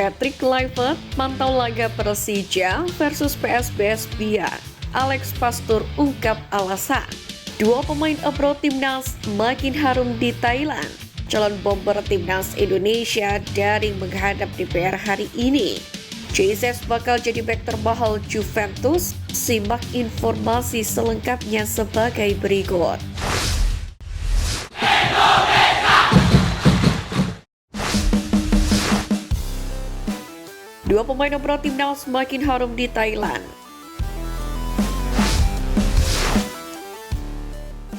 Patrick Kluivert mantau laga Persija versus PSBS Biak. Alex Pastur ungkap alasan. Dua pemain abroad timnas makin harum di Thailand. Calon bomber timnas Indonesia daring menghadap DPR hari ini. Jesus bakal jadi bek termahal Juventus. Simak informasi selengkapnya sebagai berikut. Dua pemain abroad timnas makin harum di Thailand.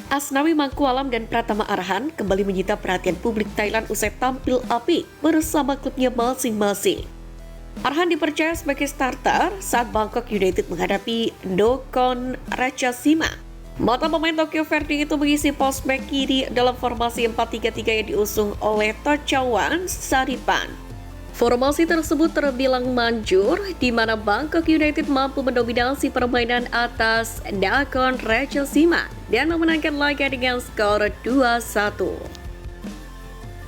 Asnawi Mangkualam dan Pratama Arhan kembali menyita perhatian publik Thailand usai tampil apik bersama klubnya masing-masing. Arhan dipercaya sebagai starter saat Bangkok United menghadapi Nakhon Ratchasima. Mantan pemain Tokyo Verdy itu mengisi pos bek kiri dalam formasi 4-3-3 yang diusung oleh Thachawan Saripan. Formasi tersebut terbilang manjur, di mana Bangkok United mampu mendominasi permainan atas Nakhon Ratchasima dan memenangkan laga dengan skor 2-1.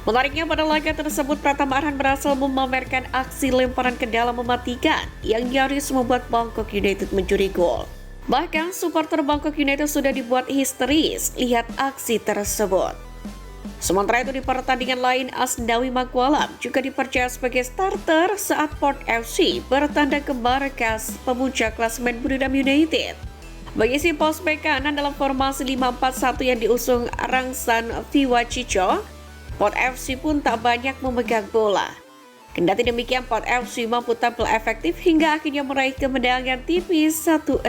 Menariknya pada laga tersebut, Pratama Arhan berhasil memamerkan aksi lemparan ke dalam mematikan yang nyaris membuat Bangkok United mencuri gol. Bahkan supporter Bangkok United sudah dibuat histeris lihat aksi tersebut. Sementara itu di pertandingan lain, Asnawi Mangkualam juga dipercaya sebagai starter saat Port FC bertandang ke Barkas, pemuncak klasemen Buriram United. Mengisi pos bek kanan dalam formasi 5-4-1 yang diusung Rangsan Viwacico, Port FC pun tak banyak memegang bola. Kendati demikian, Port FC mampu tampil efektif hingga akhirnya meraih kemenangan tipis 1-0.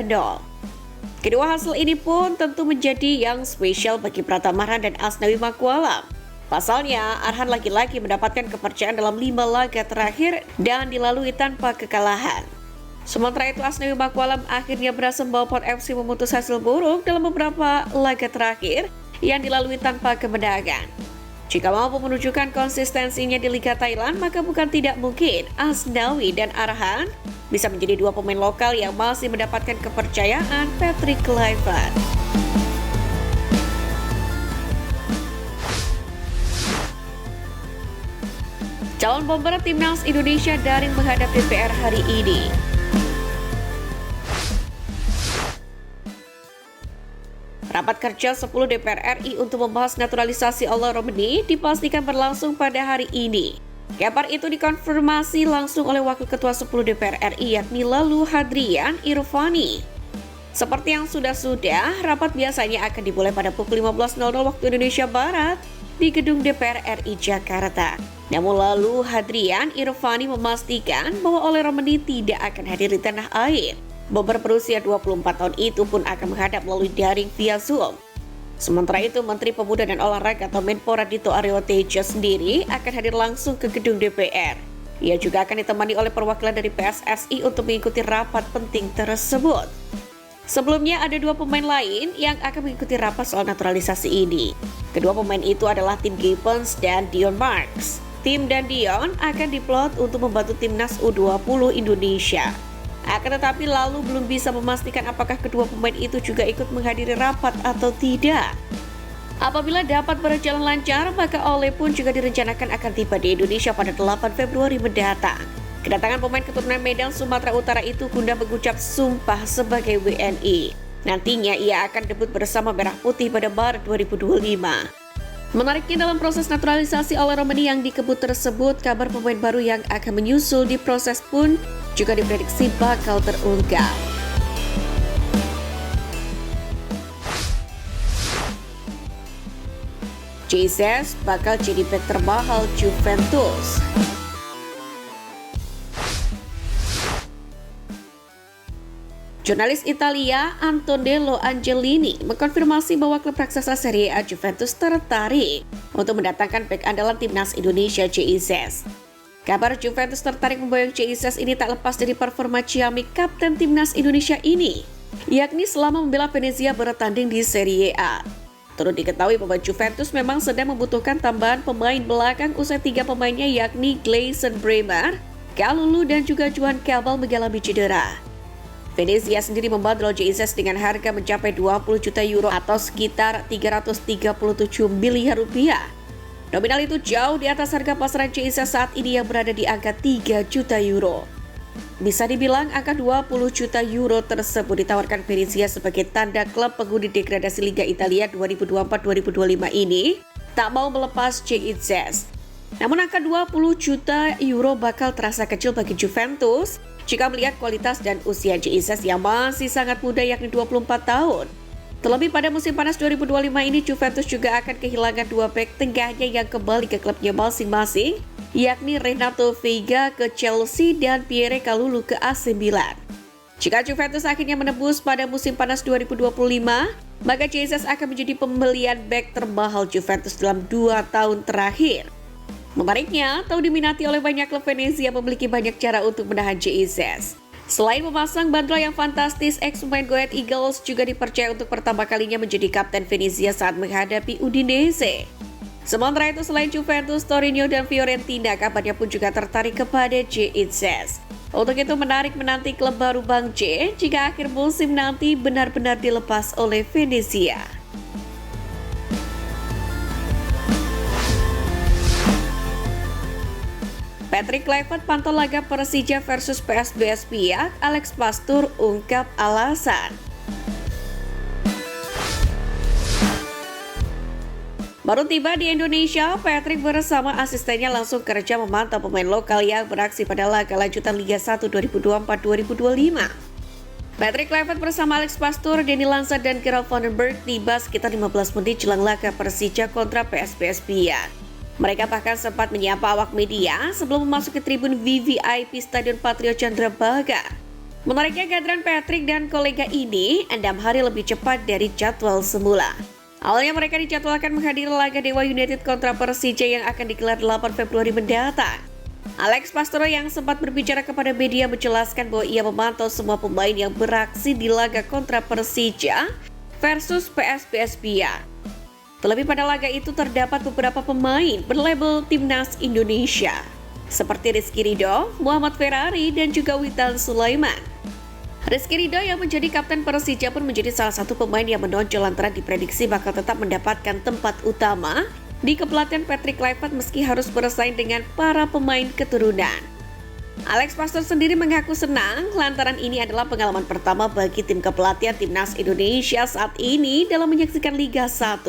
Kedua hasil ini pun tentu menjadi yang spesial bagi Pratama Arhan dan Asnawi Mangkualam. Pasalnya, Arhan lagi-lagi mendapatkan kepercayaan dalam 5 laga terakhir dan dilalui tanpa kekalahan. Sementara itu, Asnawi Mangkualam akhirnya berhasil membawa Port FC memutus hasil buruk dalam beberapa laga terakhir yang dilalui tanpa kemenangan. Jika mampu menunjukkan konsistensinya di Liga Thailand, maka bukan tidak mungkin Asnawi dan Arhan bisa menjadi dua pemain lokal yang masih mendapatkan kepercayaan Patrick Kluivert. Calon bomber timnas Indonesia daring menghadap DPR hari ini. Rapat kerja 10 DPR RI untuk membahas naturalisasi Ola Romeni dipastikan berlangsung pada hari ini. Kabar itu dikonfirmasi langsung oleh Wakil Ketua 10 DPR RI yakni Lalu Hadrian Irvani. Seperti yang sudah-sudah, rapat biasanya akan dimulai pada pukul 15.00 waktu Indonesia Barat di gedung DPR RI Jakarta. Namun Lalu Hadrian Irvani memastikan bahwa Ola Romeni tidak akan hadir di tanah air. Bomber berusia 24 tahun itu pun akan menghadap melalui daring via Zoom. Sementara itu, Menteri Pemuda dan Olahraga atau Menpora Dito Aryo Tejo sendiri akan hadir langsung ke gedung DPR. Ia juga akan ditemani oleh perwakilan dari PSSI untuk mengikuti rapat penting tersebut. Sebelumnya ada dua pemain lain yang akan mengikuti rapat soal naturalisasi ini. Kedua pemain itu adalah Tim Gibbons dan Dion Marks. Tim dan Dion akan diplot untuk membantu timnas U20 Indonesia. Akan tetapi Lalu belum bisa memastikan apakah kedua pemain itu juga ikut menghadiri rapat atau tidak. Apabila dapat berjalan lancar, maka Ole pun juga direncanakan akan tiba di Indonesia pada 8 Februari mendatang. Kedatangan pemain keturunan Medan, Sumatera Utara itu guna mengucap sumpah sebagai WNI. Nantinya ia akan debut bersama Merah Putih pada Maret 2025. Menariknya dalam proses naturalisasi Ola Romeni yang dikebut tersebut, kabar pemain baru yang akan menyusul di proses pun juga diprediksi bakal terungkap. Jesus bakal jadi bek termahal Juventus. Jurnalis Italia Antonello Angelini mengkonfirmasi bahwa klub raksasa Serie A Juventus tertarik untuk mendatangkan bek andalan timnas Indonesia Jesus. Kabar Juventus tertarik memboyong Jesus ini tak lepas dari performa ciamik kapten timnas Indonesia ini, yakni selama membela Venezia bertanding di Serie A. Turut diketahui bahwa Juventus memang sedang membutuhkan tambahan pemain belakang usai 3 pemainnya yakni Gleison Bremer, Kalulu dan juga Juan Cabal mengalami cedera. Venezia sendiri membandrol Jesus dengan harga mencapai 20 juta euro atau sekitar 337 miliar rupiah. Nominal itu jauh di atas harga pasaran JIZ saat ini yang berada di angka 3 juta euro. Bisa dibilang angka 20 juta euro tersebut ditawarkan Venezia sebagai tanda klub penghuni degradasi Liga Italia 2024-2025 ini tak mau melepas JIZ. Namun angka 20 juta euro bakal terasa kecil bagi Juventus jika melihat kualitas dan usia JIZ yang masih sangat muda yakni 24 tahun. Terlebih pada musim panas 2025 ini Juventus juga akan kehilangan dua bek tengahnya yang kembali ke klubnya masing-masing, yakni Renato Veiga ke Chelsea dan Pierre Kalulu ke AC Milan. Jika Juventus akhirnya menembus pada musim panas 2025, maka Jesus akan menjadi pembelian bek termahal Juventus dalam 2 tahun terakhir. Menariknya, tahu diminati oleh banyak klub Venezia memiliki banyak cara untuk menahan Jesus. Selain memasang bandrol yang fantastis, ex-pemain Go Ahead Eagles juga dipercaya untuk pertama kalinya menjadi kapten Venezia saat menghadapi Udinese. Sementara itu, selain Juventus, Torino, dan Fiorentina, kabarnya pun juga tertarik kepada JIZ. Untuk itu menarik menanti klub baru Bang J jika akhir musim nanti benar-benar dilepas oleh Venezia. Patrick Kluivert pantau laga Persija versus PSBS Piak, Alex Pastur ungkap alasan. Baru tiba di Indonesia, Patrick bersama asistennya langsung kerja memantau pemain lokal yang beraksi pada laga lanjutan Liga 1 2024-2025. Patrick Kluivert bersama Alex Pastur, Denny Lanza, dan Gerald Vandenberg tiba sekitar 15 menit jelang laga Persija kontra PSBS Piak. Mereka bahkan sempat menyapa awak media sebelum memasuki tribun VVIP Stadion Patriot Candrabaga. Menariknya kehadiran Patrick dan kolega ini 6 hari lebih cepat dari jadwal semula. Awalnya mereka dijadwalkan menghadiri laga Dewa United kontra Persija yang akan digelar 8 Februari mendatang. Alex Pastore yang sempat berbicara kepada media menjelaskan bahwa ia memantau semua pemain yang beraksi di laga kontra Persija versus PSBS Piak. Terlebih pada laga itu terdapat beberapa pemain berlabel Timnas Indonesia, seperti Rizky Ridho, Muhammad Ferrari, dan juga Witan Sulaiman. Rizky Ridho yang menjadi kapten Persija pun menjadi salah satu pemain yang menonjol lantaran diprediksi bakal tetap mendapatkan tempat utama di kepelatihan Patrick Kluivert meski harus bersaing dengan para pemain keturunan. Alex Pastor sendiri mengaku senang lantaran ini adalah pengalaman pertama bagi tim kepelatihan Timnas Indonesia saat ini dalam menyaksikan Liga 1.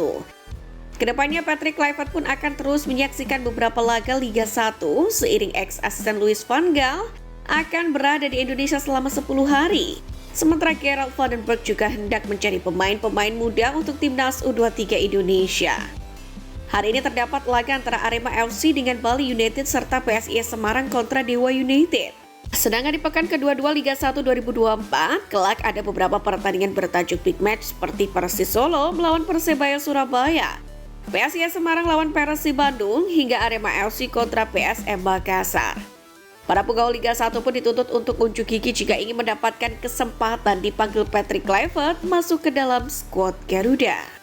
Kedepannya Patrick Kluivert pun akan terus menyaksikan beberapa laga Liga 1 seiring ex-asisten Louis van Gaal akan berada di Indonesia selama 10 hari. Sementara Gerald Vandenberg juga hendak mencari pemain-pemain muda untuk Timnas U23 Indonesia. Hari ini terdapat laga antara Arema FC dengan Bali United serta PSIS Semarang kontra Dewa United. Sedangkan di pekan kedua-dua Liga 1 2024, kelak ada beberapa pertandingan bertajuk big match seperti Persis Solo melawan Persebaya Surabaya, PSIS Semarang lawan Persib Bandung, hingga Arema FC kontra PSM Makassar. Para pegawai Liga 1 pun dituntut untuk unjuk gigi jika ingin mendapatkan kesempatan dipanggil Patrick Kluivert masuk ke dalam skuad Garuda.